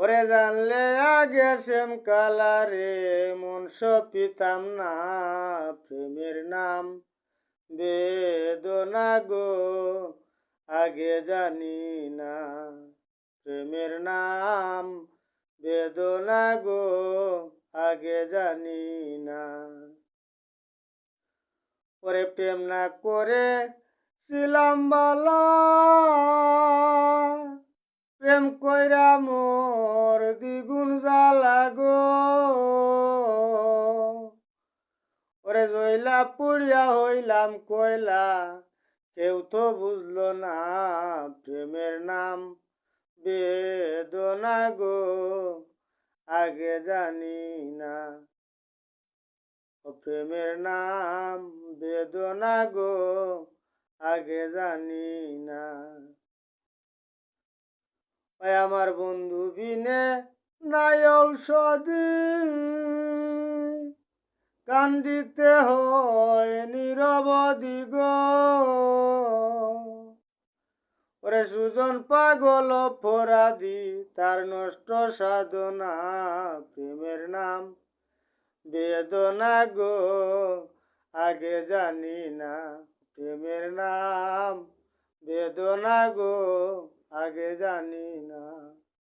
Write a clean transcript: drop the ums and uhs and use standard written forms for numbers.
ওরে জানলে আগে শ্যাম কালারে মন সপিতাম না, প্রেমের নাম বেদনা গো আগে জানি না, প্রেমের নাম বেদনা গো আগে জানি না। ওরে প্রেম না করে ছিলাম বালা, প্রেম কইরা মোর দ্বিগুণ জ্বালা গো। ওরে জইলা পুড়িয়া হইলাম কয়লা, কেউ তো বুঝলো না, প্রেমের নাম বেদনা গো আগে জানি না, প্রেমের নাম বেদনা গো আগে জানি না। আমার বন্ধু বিনে নাই ঔষধি, কান্দিতে হয় নীরবধি গো। ওরে সুজন পাগল অপরাধী, তার নষ্ট সাধনা, প্রেমের নাম বেদনা গো আগে জানি না, প্রেমের নাম বেদনা গো আগে জানি না।